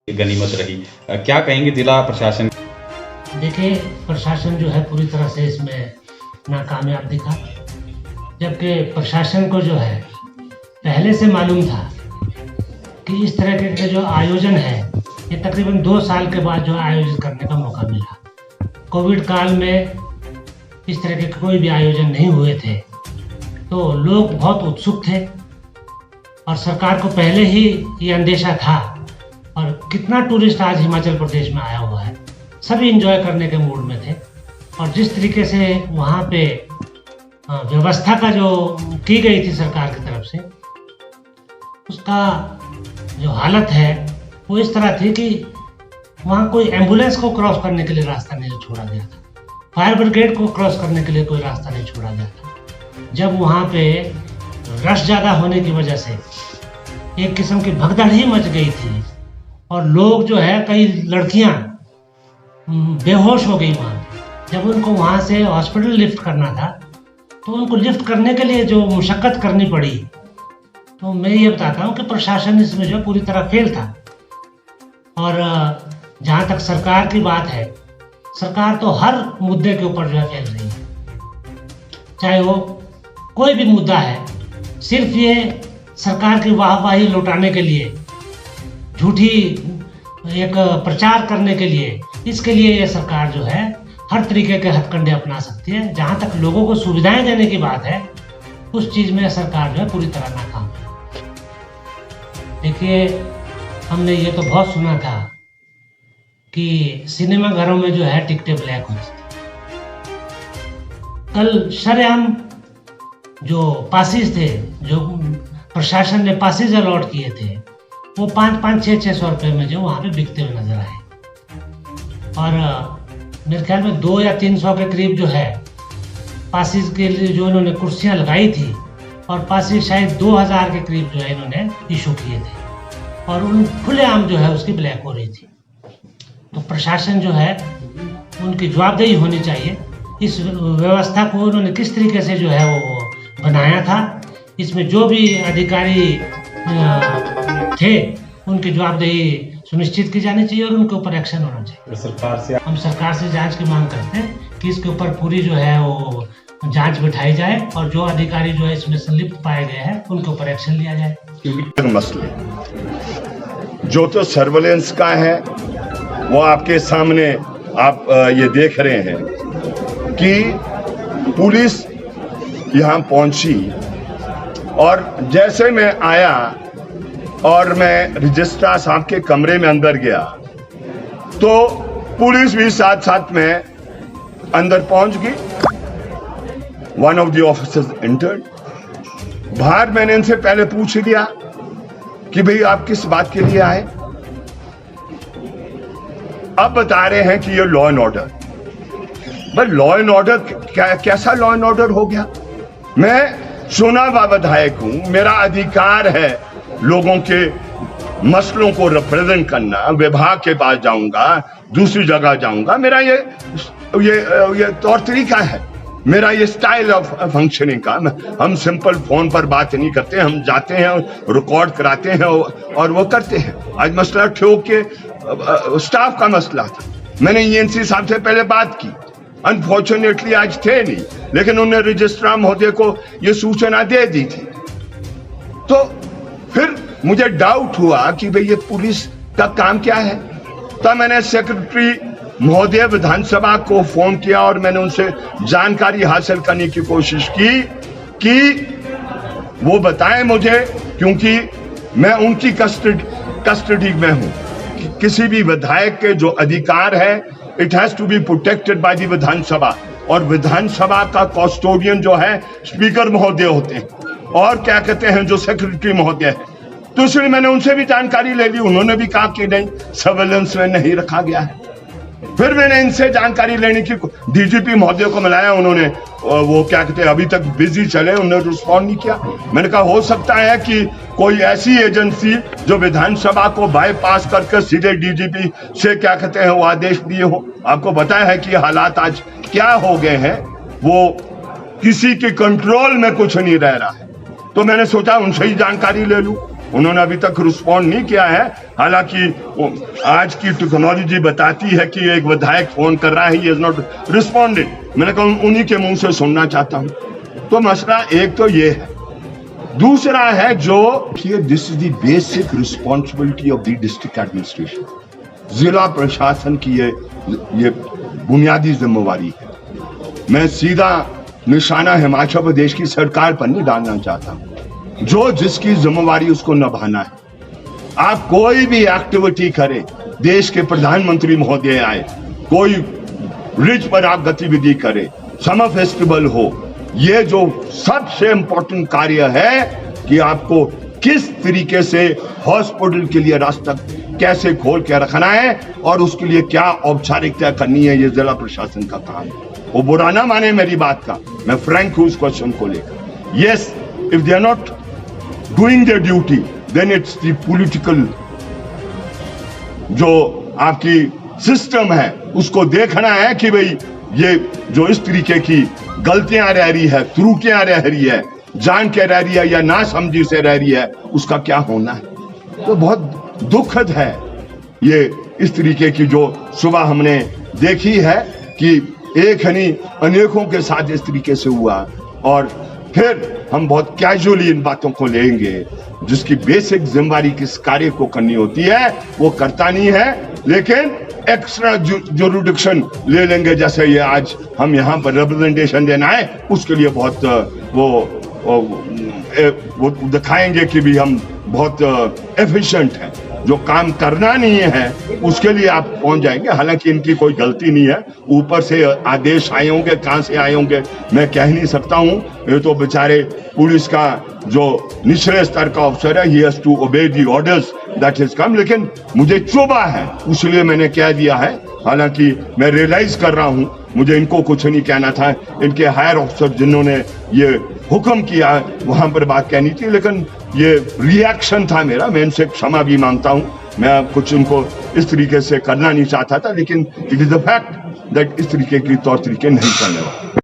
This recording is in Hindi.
गनीमत रही। क्या कहेंगे जिला प्रशासन? देखिए, प्रशासन जो है पूरी तरह से इसमें नाकामयाब दिखा, जबकि प्रशासन को जो है पहले से मालूम था कि इस तरह के जो आयोजन है ये तकरीबन 2 साल के बाद जो आयोजित करने का मौका मिला। कोविड काल में इस तरह के कोई भी आयोजन नहीं हुए थे, तो लोग बहुत उत्सुक थे और सरकार को पहले ही ये अंदेशा था। और कितना टूरिस्ट आज हिमाचल प्रदेश में आया हुआ है, सभी एंजॉय करने के मूड में थे। और जिस तरीके से वहाँ पे व्यवस्था का जो की गई थी सरकार की तरफ से, उसका जो हालत है वो इस तरह थी कि वहाँ कोई एम्बुलेंस को क्रॉस करने के लिए रास्ता नहीं छोड़ा गया था, फायर ब्रिगेड को क्रॉस करने के लिए कोई रास्ता नहीं छोड़ा गया था। जब वहाँ पे रश ज़्यादा होने की वजह से एक किस्म की भगदड़ ही मच गई थी और लोग जो है, कई लड़कियां बेहोश हो गई वहाँ। जब उनको वहाँ से हॉस्पिटल लिफ्ट करना था तो उनको लिफ्ट करने के लिए जो मुशक्कत करनी पड़ी, तो मैं ये बताता हूँ कि प्रशासन इसमें जो पूरी तरह फेल था। और जहाँ तक सरकार की बात है, सरकार तो हर मुद्दे के ऊपर जो है फेल रही है, चाहे वो कोई भी मुद्दा है। सिर्फ ये सरकार की वाहवाही लौटाने के लिए, झूठी एक प्रचार करने के लिए, इसके लिए ये सरकार जो है हर तरीके के हथकंडे अपना सकती है। जहाँ तक लोगों को सुविधाएं देने की बात है, उस चीज़ में सरकार जो है पूरी तरह नाकाम है। देखिए, हमने ये तो बहुत सुना था कि सिनेमा घरों में जो है टिकटें ब्लैक होती थी। कल शरेआम जो पासिस थे, जो प्रशासन ने पासिस अलॉट किए थे, वो 500-600 रुपये में जो वहाँ पे बिकते हुए नजर आए। और मेरे ख्याल में 200 या 300 के करीब जो है पासिस के लिए जो इन्होंने कुर्सियाँ लगाई थी, और पासिस शायद 2000 के करीब जो है इन्होंने इशू किए थे, और उन खुलेआम जो है उसकी ब्लैक हो रही थी। तो प्रशासन जो है, उनकी जवाबदेही होनी चाहिए। इस व्यवस्था को उन्होंने किस तरीके से जो है वो बनाया था, इसमें जो भी अधिकारी थे उनकी जवाबदेही सुनिश्चित की जानी चाहिए और उनके ऊपर एक्शन होना चाहिए। हम सरकार से जांच की मांग करते हैं कि इसके ऊपर पूरी जो है वो जांच बिठाई जाए और जो अधिकारी जो है इसमें संलिप्त पाए गए हैं उनके ऊपर एक्शन लिया जाए। मसले जो तो सर्वेलेंस का है वो आपके सामने आप ये देख रहे हैं कि पुलिस यहाँ पहुंची, और जैसे मैं आया और मैं रजिस्ट्रार साहब के कमरे में अंदर गया तो पुलिस भी साथ साथ में अंदर पहुंच गई। One of the officers entered. बाहर मैंने इनसे पहले पूछ लिया कि भाई आप किस बात के लिए आए। अब बता रहे हैं कि ये law and order. But law and order कैसा लॉ एंड ऑर्डर हो गया? मैं चुना हुआ विधायक हूं, मेरा अधिकार है लोगों के मसलों को रिप्रेजेंट करना। विभाग के पास जाऊंगा, दूसरी जगह जाऊंगा, मेरा ये तौर तरीका है, मेरा ये स्टाइल ऑफ फंक्शनिंग का। हम सिंपल फोन पर बात नहीं करते, हम जाते हैं, रिकॉर्ड कराते हैं और वो करते हैं। आज मसला ठोक के स्टाफ का मसला था, मैंने ईएनसी साहब से पहले बात की। अनफॉर्चुनेटली आज थे नहीं, लेकिन उन्होंने रजिस्ट्रार महोदय को ये सूचना दे दी थी। तो फिर मुझे डाउट हुआ कि भाई ये पुलिस का काम क्या है। तब मैंने सेक्रेटरी महोदय विधानसभा को फोन किया और मैंने उनसे जानकारी हासिल करने की कोशिश की कि वो बताएं मुझे, क्योंकि मैं उनकी कस्टडी में हूं। किसी भी विधायक के जो अधिकार है, it has to be protected by the Vidhan Sabha, और विधानसभा का कस्टोडियन जो है स्पीकर महोदय होते हैं, और क्या कहते हैं जो सेक्रेटरी महोदय है। तो इसलिए मैंने उनसे भी जानकारी ले ली, उन्होंने भी कहा कि नहीं, सर्वेलेंस में नहीं रखा गया है। फिर मैंने इनसे जानकारी लेने की डीजीपी महोदय को मिलाया, उन्होंने वो क्या कहते हैं अभी तक बिजी चले, उन्होंने रिस्पॉन्ड नहीं किया। मैंने कहा हो सकता है कि कोई ऐसी एजेंसी जो विधानसभा को बाईपास करके सीधे डीजीपी से क्या कहते हैं वो आदेश दिए हो। आपको बताया है कि हालात आज क्या हो गए हैं, वो किसी के कंट्रोल में कुछ नहीं रह रहा है। तो मैंने सोचा उनसे ही जानकारी ले लूं। उन्होंने अभी तक रिस्पॉन्ड नहीं किया है। हालांकि आज की टेक्नोलॉजी बताती है कि एक विधायक फोन कर रहा है, ही इज नॉट रिस्पॉन्डेड। मैंने कहा उन्हीं के मुंह से सुनना चाहता हूं। तो मसला एक तो ये है, दूसरा है जो this is the basic responsibility of the district administration. जिला प्रशासन की ये बुनियादी जिम्मेवारी है। मैं सीधा निशाना हिमाचल प्रदेश की सरकार पर नहीं डालना चाहता। जो जिसकी जिम्मेवारी उसको निभाना है। आप कोई भी एक्टिविटी करें, देश के प्रधानमंत्री महोदय आए, कोई रिज पर आप गतिविधि करें, समर फेस्टिवल हो, ये जो सबसे इंपॉर्टेंट कार्य है कि आपको किस तरीके से हॉस्पिटल के लिए रास्ता कैसे खोल के रखना है और उसके लिए क्या औपचारिकता करनी है, ये जिला प्रशासन का काम है। वो बुरा ना माने मेरी बात का, मैं फ्रैंक हूं उस क्वेश्चन को लेकर। Yes, if they are not doing their duty then it's the political जो आपकी सिस्टम है उसको देखना है कि भाई ये जो इस तरीके की गलतियां रह रही है, त्रुटियां रह रही है, जान के रह रही है या ना समझी से रह रही है, उसका क्या होना है। तो बहुत दुखद है ये इस तरीके की जो सुबह हमने देखी है कि एक नहीं अनेकों के साथ इस तरीके से हुआ, और फिर हम बहुत कैजुअली इन बातों को लेंगे। जिसकी बेसिक जिम्मेवारी किस कार्य को करनी होती है वो करता नहीं है, लेकिन एक्स्ट्रा जुरिडिक्शन ले लेंगे। जैसे ये आज हम यहाँ पर रिप्रेजेंटेशन देना है, उसके लिए बहुत वो दिखाएंगे कि भी हम बहुत एफिशिएंट हैं। जो काम करना नहीं है उसके लिए आप पहुंच जाएंगे। हालांकि इनकी कोई गलती नहीं है, ऊपर से आदेश आए होंगे, कहां से आए होंगे मैं कह नहीं सकता हूं। ये तो बेचारे पुलिस का जो निचले स्तर का ऑफिसर है, he has to obey the orders that is come. लेकिन मुझे चुभा है, इसलिए मैंने कह दिया है। हालांकि मैं रियलाइज कर रहा हूं मुझे इनको कुछ नहीं कहना था, इनके हायर ऑफिसर जिन्होंने ये हुक्म किया वहां पर बात कहनी थी, लेकिन ये रिएक्शन था मेरा। मैं इनसे क्षमा भी मांगता हूं, मैं कुछ इनको इस तरीके से करना नहीं चाहता था, लेकिन it is the fact that इस तरीके की तौर तरीके नहीं करने वाले।